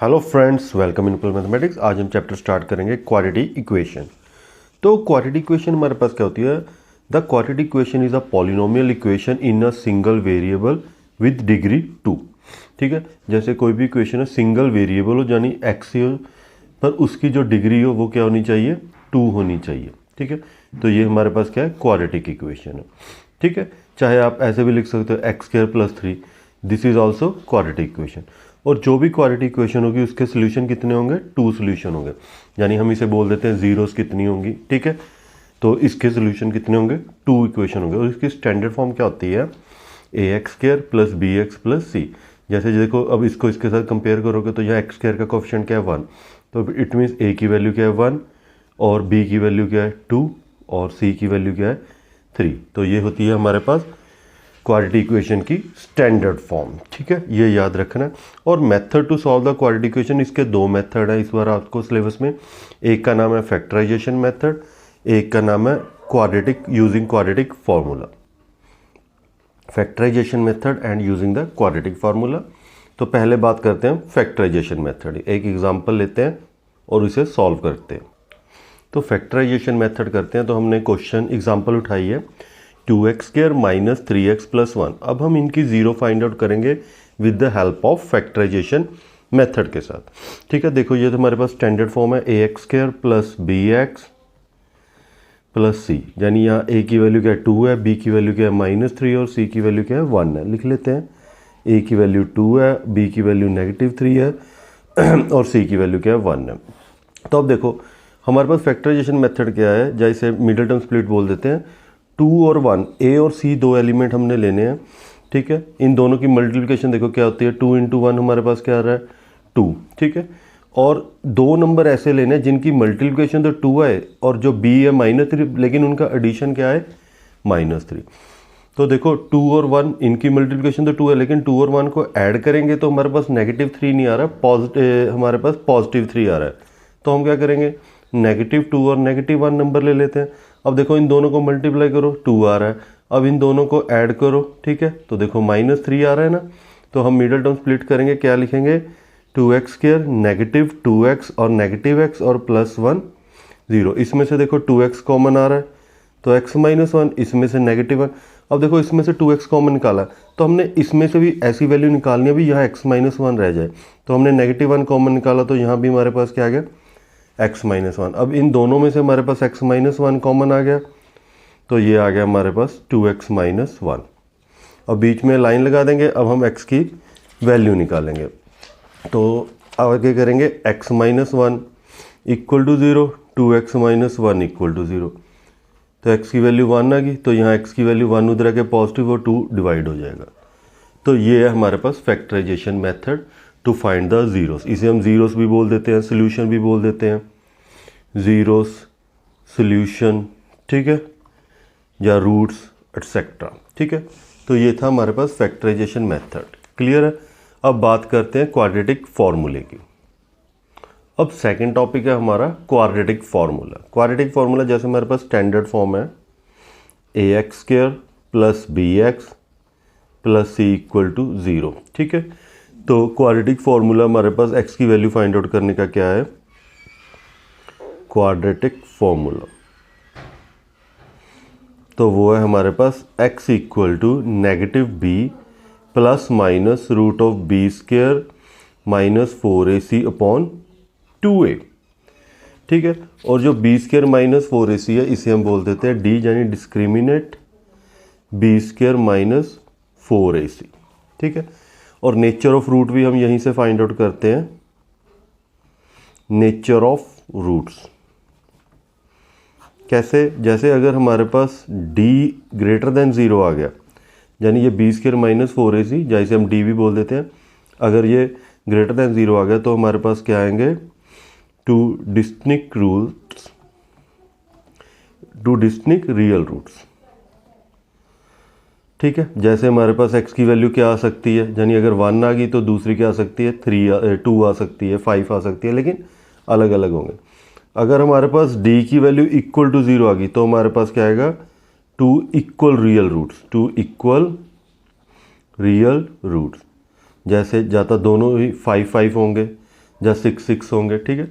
Hello friends, welcome in plus mathematics. आज हम chapter start करेंगे क्वाड्रेटिक इक्वेशन। तो क्वाड्रेटिक इक्वेशन हमारे पास क्या होती है? The quadratic equation is a polynomial equation in a single variable with degree 2। ठीक है, जैसे कोई भी इक्वेशन है सिंगल वेरिएबल हो यानी एक्स हो, पर उसकी जो डिग्री हो वो क्या होनी चाहिए? 2 होनी चाहिए। ठीक है, तो ये हमारे पास क्या है? क्वाड्रेटिक इक्वेशन है। ठीक है, चाहे आप ऐसे भी लिख सकते हो x square plus 3, this is also quadratic equation. और जो भी क्वाड्रेटिक इक्वेशन होगी उसके सोल्यूशन कितने होंगे? 2 सोल्यूशन होंगे, यानी हम इसे बोल देते हैं जीरोस कितनी होंगी। ठीक है, तो इसके सोल्यूशन कितने होंगे? 2 इक्वेशन होंगे। और इसकी स्टैंडर्ड फॉर्म क्या होती है? A x square plus b x plus c. जैसे देखो, अब इसको इसके साथ कंपेयर करोगे तो यहाँ एक्स स्क्वायर का कोएफिशिएंट क्या है? 1, तो इट मीन्स ए की वैल्यू क्या है? 1, और बी की वैल्यू क्या है? 2, और सी की वैल्यू क्या है? 3। तो ये होती है हमारे पास क्वाड्रेटिक इक्वेशन की स्टैंडर्ड फॉर्म। ठीक है, ये याद रखना है। और method to solve the quadratic equation, इसके 2 मेथड है इस बार आपको सिलेबस में। एक का नाम है फैक्टराइजेशन मेथड, एक का नाम है quadratic using quadratic formula. Factorization method and using the quadratic formula. तो पहले बात करते हैं फैक्टराइजेशन मेथड। एक एग्जांपल लेते हैं और इसे सॉल्व करते हैं। तो फैक्टराइजेशन मेथड करते हैं। तो हमने क्वेश्चन एग्जांपल उठाई है 2x square minus 3x plus 1। अब हम इनकी ज़ीरो फाइंड आउट करेंगे with the help of factorisation method के साथ। ठीक है, देखो ये तो हमारे पास स्टैंडर्ड फॉर्म है ax square plus bx plus c, यानी यहाँ a की वैल्यू क्या है? 2 है, b की वैल्यू क्या है? -3, और c की वैल्यू क्या है? 1 है। लिख लेते हैं, a की वैल्यू 2 है, b की वैल्यू -3 है और c की वैल्यू क्या है? 1 है। तो अब देखो हमारे पास फैक्टराइजेशन मेथड क्या है, जैसे मिडिल टर्म स्प्लिट बोल देते हैं। 2 और 1, ए और सी दो एलिमेंट हमने लेने हैं। ठीक है, इन दोनों की मल्टीप्लिकेशन देखो क्या होती है? 2 × 1 हमारे पास क्या आ रहा है? 2। ठीक है, और दो नंबर ऐसे लेने हैं जिनकी मल्टीप्लिकेशन तो 2 है और जो b है -3, लेकिन उनका एडिशन क्या है? -3। तो देखो 2 और 1 इनकी मल्टीप्लिकेशन तो 2 है, लेकिन 2 और 1 को ऐड करेंगे तो हमारे पास -3 नहीं आ रहा, पॉजिटिव हमारे पास +3 आ रहा है। तो हम क्या करेंगे? -2 और -1 नंबर ले लेते हैं। अब देखो इन दोनों को मल्टीप्लाई करो, 2 आ रहा है। अब इन दोनों को ऐड करो, ठीक है, तो देखो -3 आ रहा है ना। तो हम मिडिल टर्म स्प्लिट करेंगे, क्या लिखेंगे? 2x स्क्वायर -2x और -x और +1 0। इसमें से देखो 2x कॉमन आ रहा है, तो x -1, इसमें से -1। अब देखो इसमें से 2x कॉमन निकाला, तो हमने इसमें से भी ऐसी वैल्यू निकालनी है भी यहाँ x -1 रह जाए। तो हमने -1 कॉमन निकाला, तो यहाँ भी हमारे पास क्या आ गया? x -1। अब इन दोनों में से हमारे पास x -1 कॉमन आ गया, तो ये आ गया हमारे पास 2x -1। अब बीच में लाइन लगा देंगे। अब हम x की वैल्यू निकालेंगे, तो आगे करेंगे x -1 equal to 0, 2x -1 equal to 0। तो x की वैल्यू 1 आ गई, तो यहाँ x की वैल्यू 1 उधर आके पॉजिटिव और 2 डिवाइड हो जाएगा। तो ये है हमारे पास factorisation method to find the zeros. इसे हम जीरोस भी बोल देते हैं, सोल्यूशन भी बोल देते हैं, जीरोस, सोल्यूशन, ठीक है, या रूट्स एटसेट्रा। ठीक है, तो ये था हमारे पास फैक्टराइजेशन मेथड। क्लियर है? अब बात करते हैं क्वाड्रेटिक फार्मूले की। अब सेकंड टॉपिक है हमारा क्वाड्रेटिक फार्मूला। क्वाड्रेटिक फार्मूला जैसे हमारे पास स्टैंडर्ड फॉर्म है ax square plus bx plus c equal to 0। ठीक है, तो क्वाड्रेटिक फार्मूला हमारे पास x की वैल्यू फाइंड आउट करने का क्या है? क्वाड्रेटिक फार्मूला तो वो है हमारे पास x equal to -b plus minus root of B square -4ac upon 2a। ठीक है, और जो b स्क्वायर -4ac है इसे हम बोल देते हैं d, यानी डिस्क्रिमिनेट b स्क्वायर -4ac। ठीक है, और नेचर ऑफ रूट भी हम यहीं से फाइंड आउट करते हैं, नेचर ऑफ रूट्स। कैसे? जैसे अगर हमारे पास d ग्रेटर देन 0 आ गया, यानी ये b स्क्वायर -4ac, जैसे हम d भी बोल देते हैं, अगर ये ग्रेटर देन 0 आ गया तो हमारे पास क्या आएंगे? Two distinct roots, two distinct real roots. ठीक है, जैसे हमारे पास x की वैल्यू क्या आ सकती है, यानी अगर 1 आ गई तो दूसरी क्या आ सकती है? 2 आ सकती है, 5 आ सकती है, लेकिन अलग अलग होंगे। अगर हमारे पास d की वैल्यू इक्वल टू 0 आ गई तो हमारे पास क्या आएगा? 2 equal real roots, 2 equal real roots. जैसे जाता दोनों ही 5 5 होंगे, या 6 होंगे, ठीक है।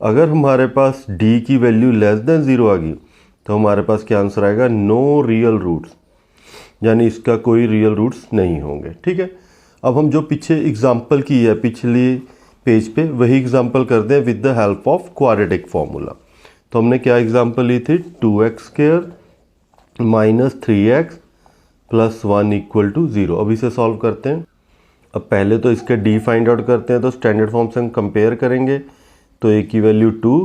अगर हमारे पास d की वैल्यू लेस देन 0 आ गई तो हमारे पास क्या आंसर आएगा, नो रियल रूट्स, यानी इसका कोई रियल रूट्स नहीं होंगे, ठीक है। अब हम जो पीछे एग्जाम्पल की है पिछली पेज पे, वही एग्जाम्पल करते हैं with the help of quadratic formula. तो हमने क्या एग्जाम्पल ली थी, 2x² minus 3x plus 1 equal to 0। अब इसे सॉल्व करते हैं। अब पहले तो इसके d फाइंड आउट करते हैं, तो स्टैंडर्ड फॉर्म से हम कंपेयर करेंगे। तो a की वैल्यू 2,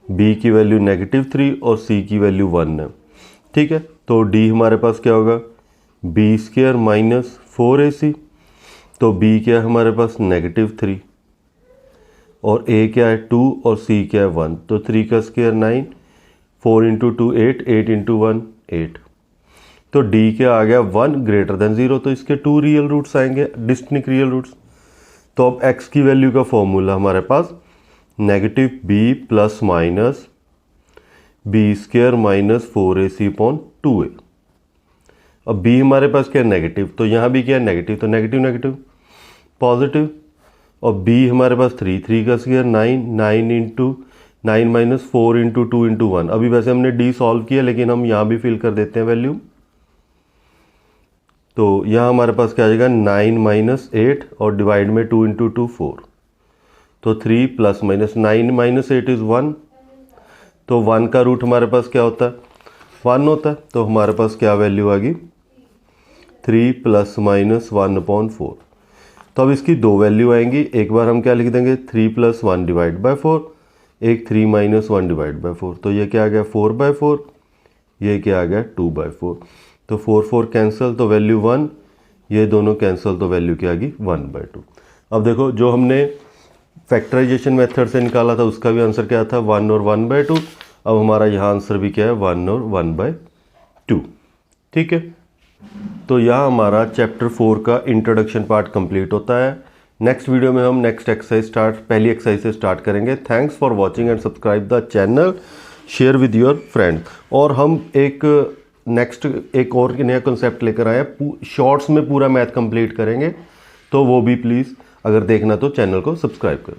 b की वैल्यू -3 और c की वैल्यू 1 है, ठीक है। तो d हमारे पास क्या होगा, b² माइनस 4ac। तो b क्या है हमारे पास -3 और a क्या है 2 और c क्या है 1। तो 3 का स्क्वायर 9, 4 इंटू 2 8, 8 इंटू 1 8। तो d क्या आ गया 1 ग्रेटर देन 0, तो इसके 2 रियल रूट्स आएंगे, डिस्टिंक्ट रियल रूट्स। तो अब x की वैल्यू का फॉर्मूला हमारे पास -b plus minus b² minus 4ac upon 2a। अब b हमारे पास क्या है नेगेटिव, तो यहाँ भी क्या है नेगेटिव, तो नेगेटिव नेगेटिव पॉजिटिव। और b हमारे पास 3 का square 9, 9 into 9 minus 4 into 2 into 1। अभी वैसे हमने d सॉल्व किया, लेकिन हम यहाँ भी फिल कर देते हैं वैल्यू। तो यहाँ हमारे पास क्या आ जाएगा 9 माइनस 8 और डिवाइड में 2 इंटू 2 4। तो 3 प्लस माइनस 9 माइनस 8 इज़ 1। तो 1 का रूट हमारे पास क्या होता है, 1 होता है। तो हमारे पास क्या वैल्यू आ गई, 3 प्लस माइनस 1 अपॉन 4। तो अब इसकी दो वैल्यू आएंगी। एक बार हम क्या लिख देंगे 3 प्लस 1 डिवाइड बाई 4, एक 3 माइनस 1 डिवाइड बाई 4। तो ये क्या आ गया 4/4, ये क्या आ गया 2/4। तो 4 4 कैंसिल, तो वैल्यू 1, ये दोनों कैंसिल, तो वैल्यू क्या आ गई 1/2। अब देखो जो हमने फैक्टराइजेशन मेथड से निकाला था उसका भी आंसर क्या था 1 और 1/2। अब हमारा यहाँ आंसर भी क्या है 1 और 1/2, ठीक है। तो यहाँ हमारा चैप्टर 4 का इंट्रोडक्शन पार्ट कंप्लीट होता है। नेक्स्ट वीडियो में हम नेक्स्ट एक्सरसाइज पहली एक्सरसाइज से स्टार्ट करेंगे। Thanks for watching and subscribe the channel, share with your friend. और हम एक और नया कॉन्सेप्ट लेकर आए हैं, शॉर्ट्स में पूरा मैथ कंप्लीट करेंगे, तो वो भी प्लीज़ अगर देखना तो चैनल को सब्सक्राइब करें।